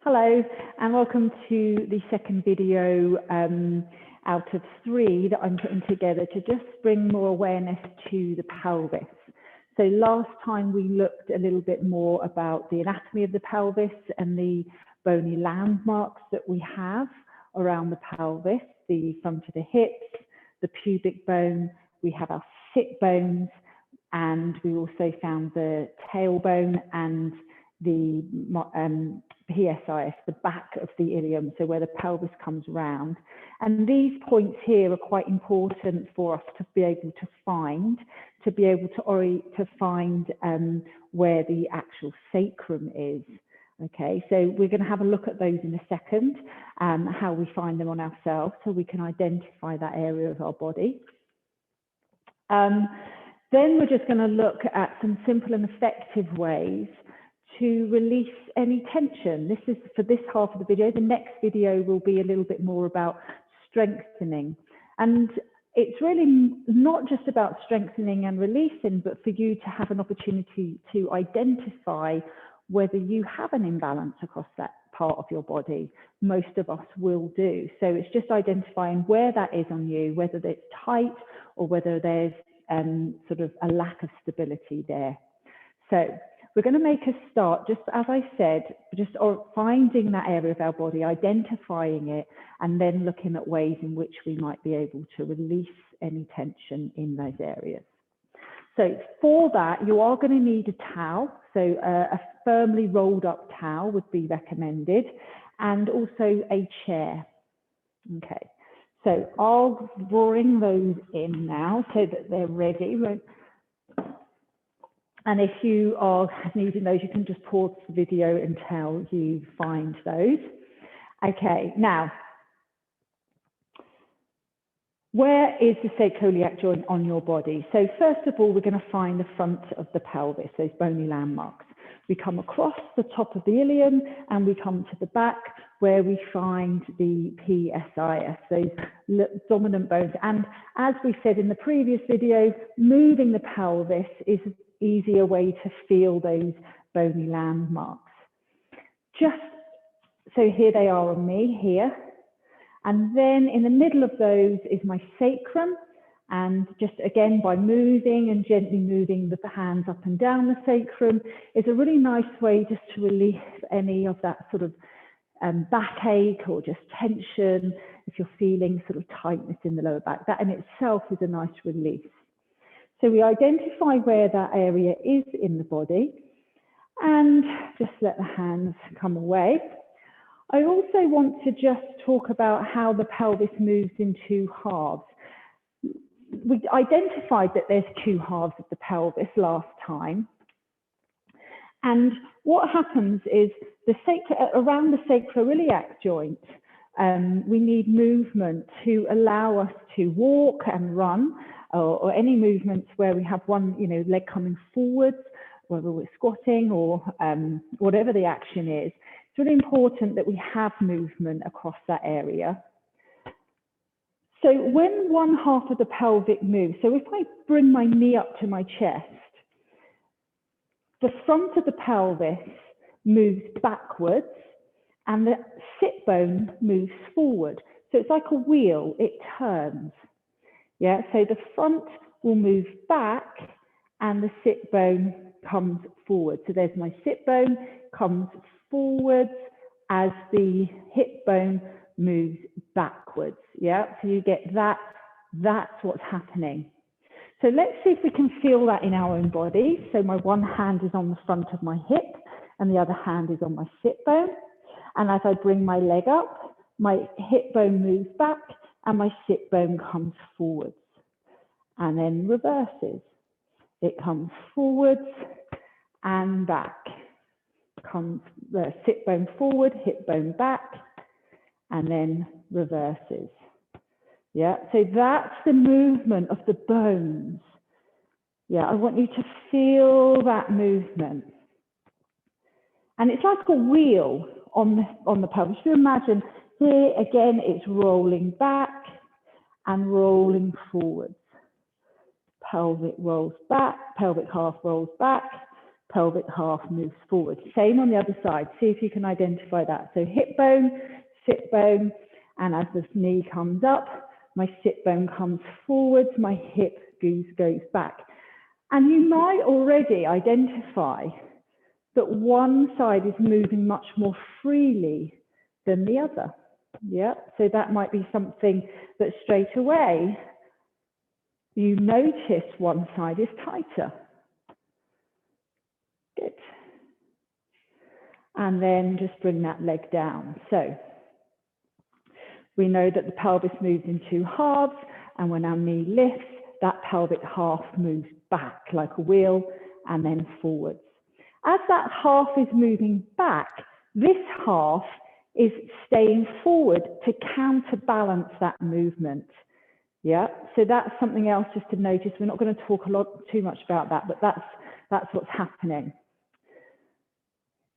Hello, and welcome to the second video out of 3 that I'm putting together to just bring more awareness to the pelvis. So last time we looked a little bit more about the anatomy of the pelvis and the bony landmarks that we have around the pelvis, the front of the hips, the pubic bone, we have our sit bones, and we also found the tailbone and the PSIS, the back of the ilium, so where the pelvis comes round. And these points here are quite important for us to be able to find, where the actual sacrum is. Okay, so we're going to have a look at those in a second, how we find them on ourselves so we can identify that area of our body. Then we're just going to look at some simple and effective ways to release any tension. This is for this half of the video. The next video will be a little bit more about strengthening. And it's really not just about strengthening and releasing, but for you to have an opportunity to identify whether you have an imbalance across that part of your body. Most of us will do. So it's just identifying where that is on you, whether it's tight or whether there's sort of a lack of stability there. So we're going to make a start, just as I said, just finding that area of our body, identifying it, and then looking at ways in which we might be able to release any tension in those areas. So for that, you are going to need a towel. So a firmly rolled up towel would be recommended, and also a chair. Okay, so I'll bring those in now so that they're ready. And if you are needing those, you can just pause the video until you find those. Okay, now, where is the sacro-iliac joint on your body? So first of all, we're going to find the front of the pelvis, those bony landmarks. We come across the top of the ilium and we come to the back where we find the PSIS, those dominant bones. And as we said in the previous video, moving the pelvis is an easier way to feel those bony landmarks. Just so here they are on me here. And then in the middle of those is my sacrum. And just again, by moving and gently moving the hands up and down the sacrum is a really nice way just to release any of that sort of backache or just tension. If you're feeling sort of tightness in the lower back, that in itself is a nice release. So we identify where that area is in the body and just let the hands come away. I also want to just talk about how the pelvis moves in 2 halves. We identified that there's 2 halves of the pelvis last time. And what happens is around the sacro-iliac joint, we need movement to allow us to walk and run, or any movements where we have one leg coming forwards, whether we're squatting or whatever the action is. It's really important that we have movement across that area. So when one half of the pelvic moves, so if I bring my knee up to my chest, the front of the pelvis moves backwards and the sit bone moves forward. So it's like a wheel, it turns. Yeah, so the front will move back and the sit bone comes forward. So there's my sit bone, comes forwards as the hip bone moves backwards. Yeah, so you get that, that's what's happening. So let's see if we can feel that in our own body. So my one hand is on the front of my hip and the other hand is on my sit bone. And as I bring my leg up, my hip bone moves back and my sit bone comes forwards and then reverses. It comes forwards and back. Comes the sit bone forward, hip bone back, and then reverses. Yeah, so that's the movement of the bones. Yeah, I want you to feel that movement. And it's like a wheel on the pelvis. If you imagine here again, it's rolling back and rolling forwards. Pelvic rolls back, pelvic half rolls back, pelvic half moves forward. Same on the other side. See if you can identify that. So hip bone, sit bone, and as the knee comes up, my sit bone comes forwards, my hip goes back. And you might already identify that one side is moving much more freely than the other. Yeah, so that might be something that straight away you notice one side is tighter. Good. And then just bring that leg down. So we know that the pelvis moves in two halves, and when our knee lifts, that pelvic half moves back like a wheel and then forwards. As that half is moving back, this half is staying forward to counterbalance that movement. Yeah, so that's something else just to notice. We're not going to talk too much about that, but that's what's happening.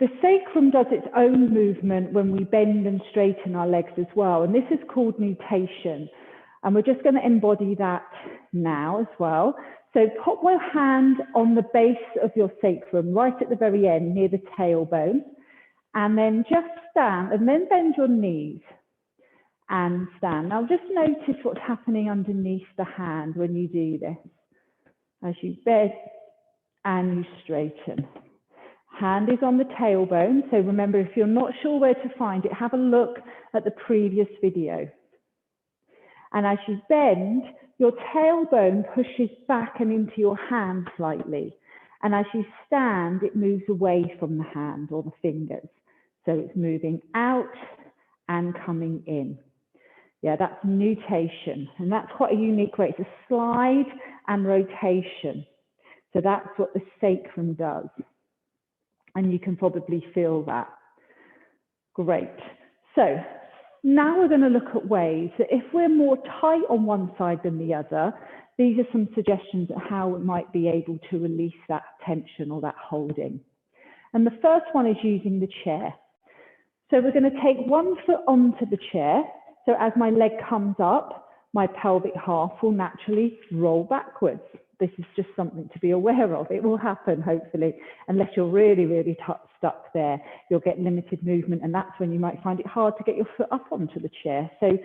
The sacrum does its own movement when we bend and straighten our legs as well, and this is called nutation. And we're just going to embody that now as well. So put one hand on the base of your sacrum, right at the very end, near the tailbone, and then just stand, and then bend your knees and stand. Now just notice what's happening underneath the hand when you do this. As you bend and you straighten. Hand is on the tailbone, so remember, if you're not sure where to find it, have a look at the previous video. And as you bend, your tailbone pushes back and into your hand slightly. And as you stand, it moves away from the hand or the fingers. So it's moving out and coming in. Yeah, that's nutation. And that's quite a unique way. It's a slide and rotation. So that's what the sacrum does. And you can probably feel that. Great. So now we're going to look at ways that if we're more tight on one side than the other, these are some suggestions of how we might be able to release that tension or that holding. And the first one is using the chair. So we're going to take one foot onto the chair. So as my leg comes up, my pelvic half will naturally roll backwards. This is just something to be aware of. It will happen, hopefully, unless you're really, really stuck there. You'll get limited movement, and that's when you might find it hard to get your foot up onto the chair. So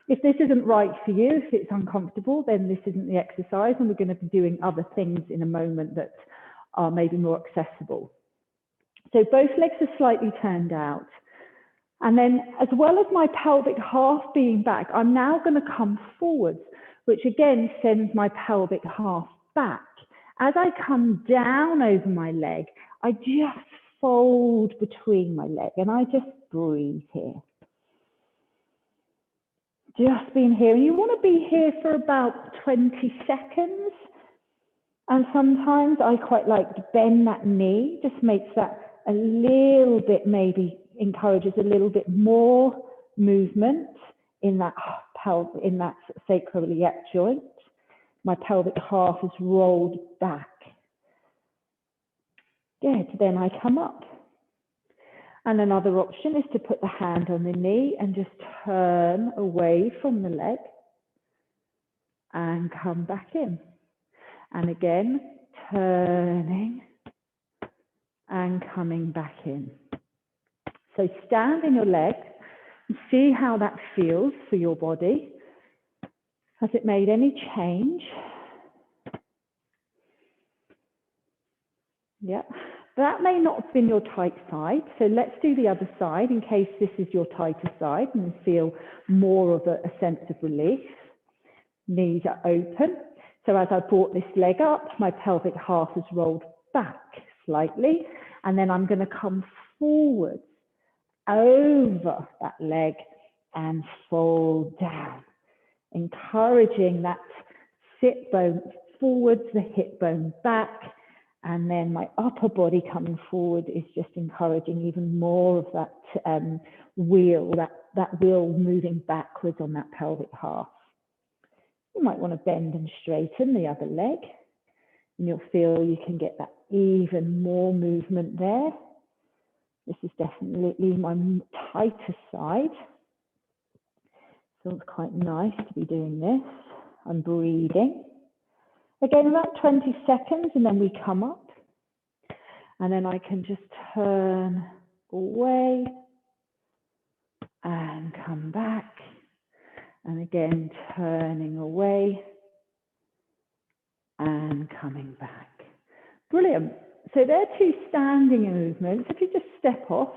if this isn't right for you, if it's uncomfortable, then this isn't the exercise, and we're going to be doing other things in a moment that are maybe more accessible. So both legs are slightly turned out. And then as well as my pelvic half being back, I'm now going to come forwards, which again sends my pelvic half back. As I come down over my leg, I just fold between my leg and I just breathe here. Just being here. You want to be here for about 20 seconds. And sometimes I quite like to bend that knee, just makes that a little bit, maybe encourages a little bit more movement in that sacro-iliac joint. My pelvic half is rolled back. Good, then I come up. And another option is to put the hand on the knee and just turn away from the leg and come back in. And again, turning and coming back in. So stand in your leg and see how that feels for your body. Has it made any change? Yeah, that may not have been your tight side. So let's do the other side in case this is your tighter side and you feel more of a sense of relief. Knees are open. So as I brought this leg up, my pelvic half has rolled back slightly. And then I'm going to come forward over that leg and fold down, encouraging that sit bone forwards, the hip bone back, and then my upper body coming forward is just encouraging even more of that wheel, that wheel moving backwards on that pelvic half. You might want to bend and straighten the other leg, and you'll feel you can get that even more movement there. This is definitely my tighter side. Feels quite nice to be doing this. I'm breathing. Again, about 20 seconds, and then we come up. And then I can just turn away and come back. And again, turning away and coming back. Brilliant. So there are two standing movements. If you just step off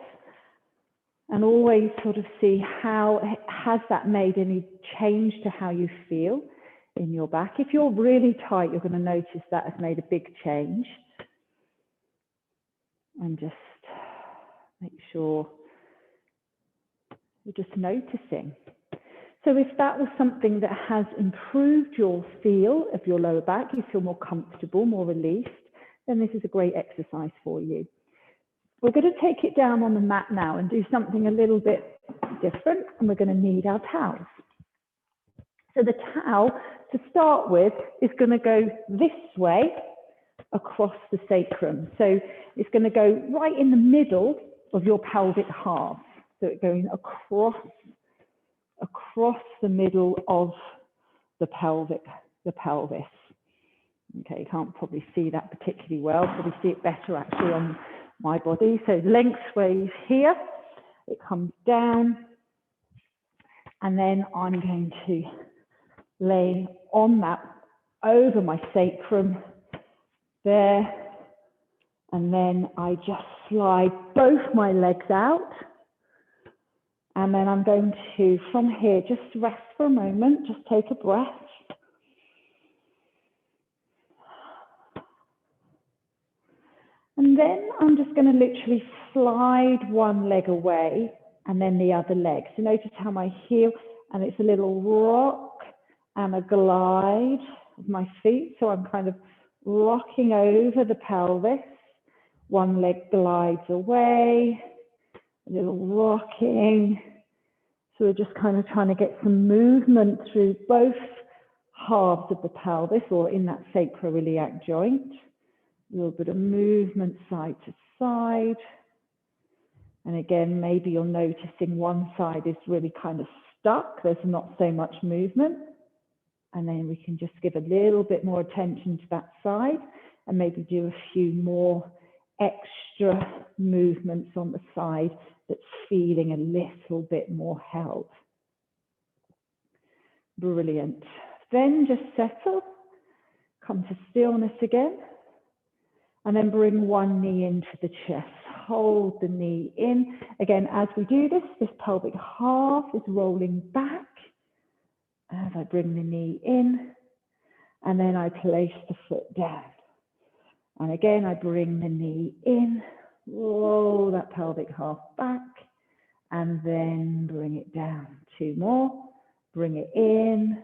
and always sort of see how has that made any change to how you feel in your back. If you're really tight, you're going to notice that has made a big change. And just make sure you're just noticing. So if that was something that has improved your feel of your lower back, you feel more comfortable, more released, then this is a great exercise for you. We're going to take it down on the mat now and do something a little bit different, and we're going to need our towels. So the towel, to start with, is going to go this way across the sacrum. So it's going to go right in the middle of your pelvic half. So it's going across the middle of the pelvis. Okay, you can't probably see that particularly well, probably see it better actually on my body. So lengthways here, it comes down, and then I'm going to lay on that over my sacrum there, and then I just slide both my legs out. And then I'm going to, from here, just rest for a moment, just take a breath. And then I'm just going to literally slide one leg away and then the other leg. So notice how my heel, and it's a little rock and a glide of my feet. So I'm kind of rocking over the pelvis. One leg glides away, a little rocking. So we're just kind of trying to get some movement through both halves of the pelvis, or in that sacro-iliac joint. A little bit of movement side to side. And again, maybe you're noticing one side is really kind of stuck. There's not so much movement. And then we can just give a little bit more attention to that side and maybe do a few more extra movements on the side that's feeling a little bit more held. Brilliant. Then just settle, come to stillness again, and then bring one knee into the chest. Hold the knee in. Again, as we do this, this pelvic half is rolling back as I bring the knee in, and then I place the foot down. And again, I bring the knee in, roll that pelvic half back, and then bring it down. Two more, bring it in.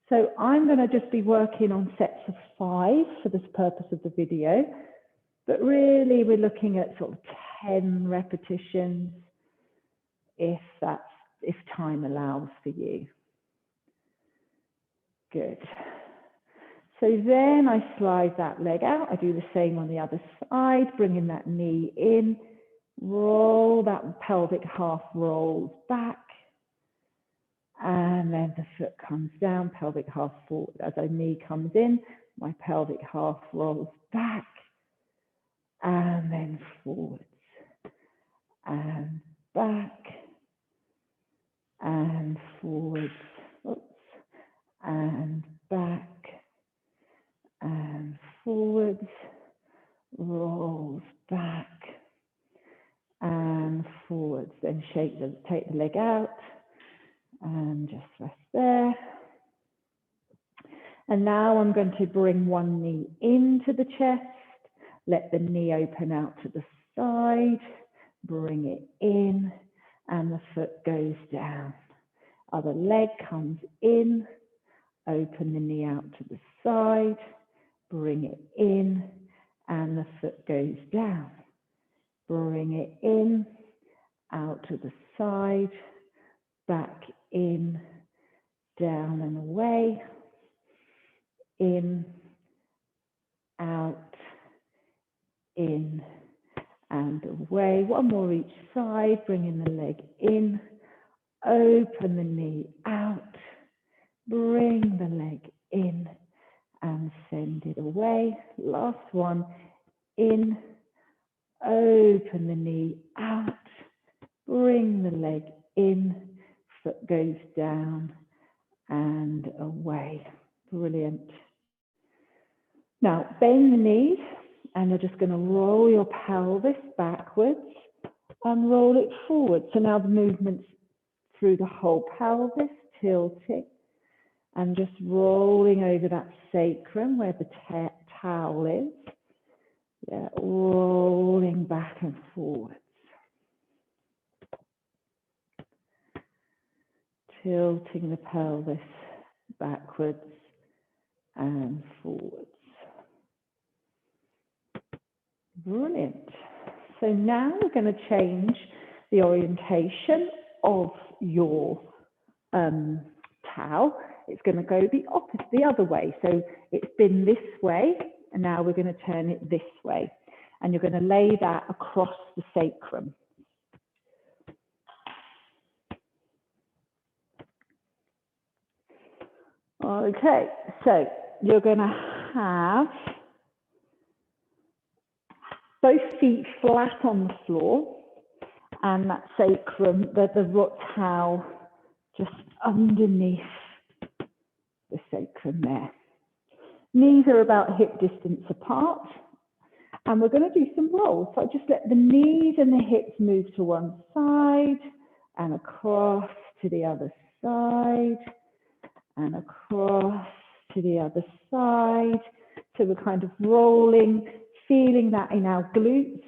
So I'm going to just be working on sets of 5 for this purpose of the video, but really we're looking at sort of 10 repetitions if time allows for you. Good. So then I slide that leg out. I do the same on the other side, bringing that knee in, roll that pelvic half rolls back, and then the foot comes down, pelvic half forward. As my knee comes in, my pelvic half rolls back, and then forwards, and back, and forwards, and back, and forwards, rolls back, and forwards. Then take the leg out, and just rest there. And now I'm going to bring one knee into the chest, let the knee open out to the side, bring it in, and the foot goes down. Other leg comes in, open the knee out to the side, bring it in, and the foot goes down. Bring it in, out to the side, back in, down and away, in, out, in, and away. One more each side, bringing the leg in, open the knee out, bring the leg in, and send it away. Last one, in, open the knee out, bring the leg in, foot goes down and away. Brilliant. Now, bend the knees, and you're just going to roll your pelvis backwards and roll it forward. So now the movement's through the whole pelvis, tilting, and just rolling over that sacrum where the towel is. Yeah, rolling back and forwards. Tilting the pelvis backwards and forwards. Brilliant. So now we're going to change the orientation of your towel. It's going to go the opposite, the other way. So it's been this way, and now we're going to turn it this way. And you're going to lay that across the sacrum. Okay, so you're going to have both feet flat on the floor, and that sacrum, the towel just underneath the sacrum there. Knees are about hip distance apart, and we're going to do some rolls. So just let the knees and the hips move to one side and across to the other side and across to the other side. So we're kind of rolling, feeling that in our glutes.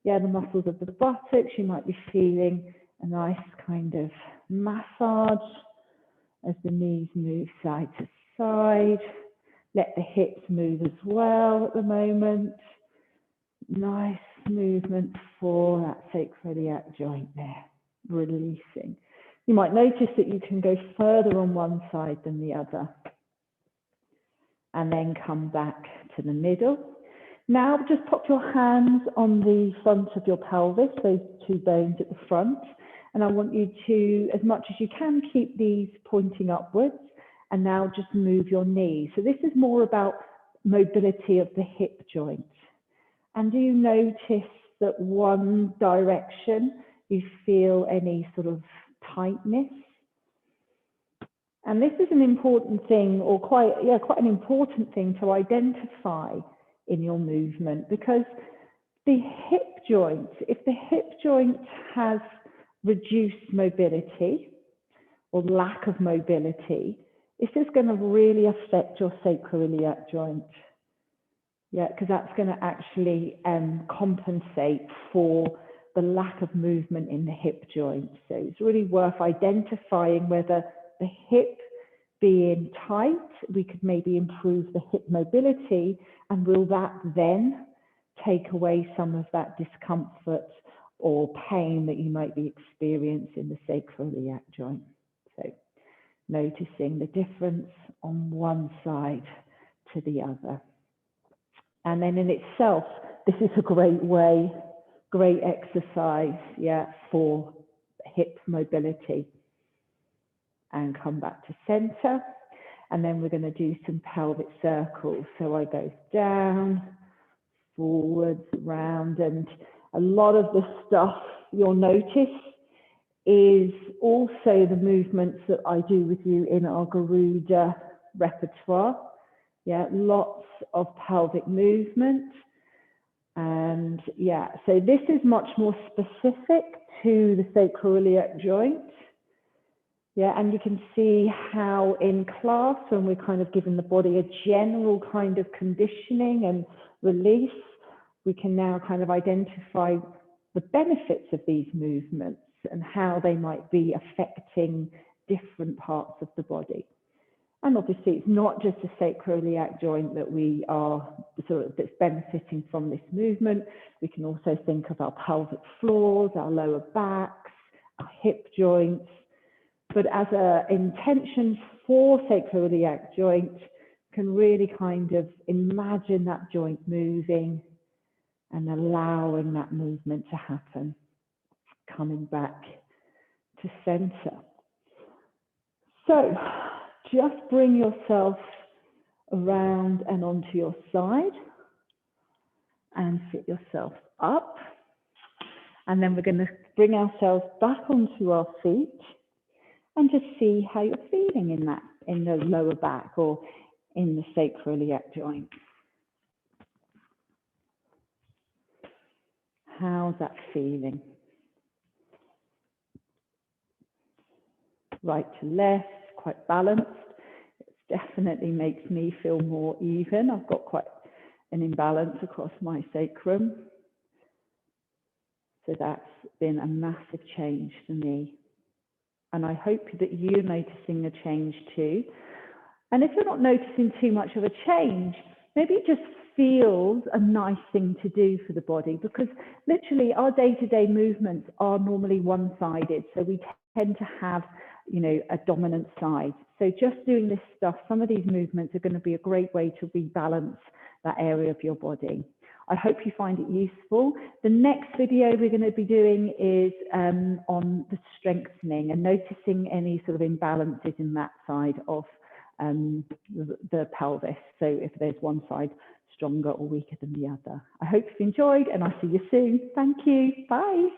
Yeah, the muscles of the buttocks. You might be feeling a nice kind of massage as the knees move side to side. Let the hips move as well at the moment. Nice movement for that sacro-iliac joint there, releasing. You might notice that you can go further on one side than the other. And then come back to the middle. Now just pop your hands on the front of your pelvis, those two bones at the front. And I want you to, as much as you can, keep these pointing upwards. And now just move your knees. So this is more about mobility of the hip joint. And do you notice that one direction you feel any sort of tightness? And this is an important thing, or quite an important thing to identify in your movement, because the hip joint, if the hip joint has reduced mobility or lack of mobility, this is going to really affect your sacro-iliac joint. Yeah, because that's going to actually compensate for the lack of movement in the hip joint. So it's really worth identifying whether the hip being tight, we could maybe improve the hip mobility, and will that then take away some of that discomfort or pain that you might be experiencing in the sacro-iliac joint. So noticing the difference on one side to the other. And then in itself, this is a great way, great exercise, yeah, for hip mobility. And come back to center. And then we're going to do some pelvic circles. So I go down, forwards, round, and a lot of the stuff you'll notice is also the movements that I do with you in our Garuda repertoire. Yeah, lots of pelvic movement. And yeah, so this is much more specific to the sacro-iliac joint. Yeah, and you can see how in class, when we're kind of giving the body a general kind of conditioning and release, we can now kind of identify the benefits of these movements and how they might be affecting different parts of the body. And obviously, it's not just the sacro-iliac joint that we are that's benefiting from this movement. We can also think of our pelvic floors, our lower backs, our hip joints. But as an intention for sacro-iliac joint, can really kind of imagine that joint moving and allowing that movement to happen, coming back to center. So just bring yourself around and onto your side and sit yourself up. And then we're going to bring ourselves back onto our feet and just see how you're feeling in that, in the lower back or in the sacro-iliac joint. How's that feeling? Right to left, quite balanced. It definitely makes me feel more even. I've got quite an imbalance across my sacrum. So that's been a massive change for me. And I hope that you're noticing a change too. And if you're not noticing too much of a change, maybe it just feels a nice thing to do for the body, because literally our day-to-day movements are normally one-sided. So we tend to have, you know, a dominant side. So just doing this stuff, some of these movements are going to be a great way to rebalance that area of your body. I hope you find it useful. The next video we're going to be doing is on the strengthening and noticing any sort of imbalances in that side of the pelvis. So if there's one side stronger or weaker than the other. I hope you've enjoyed, and I'll see you soon. Thank you. Bye.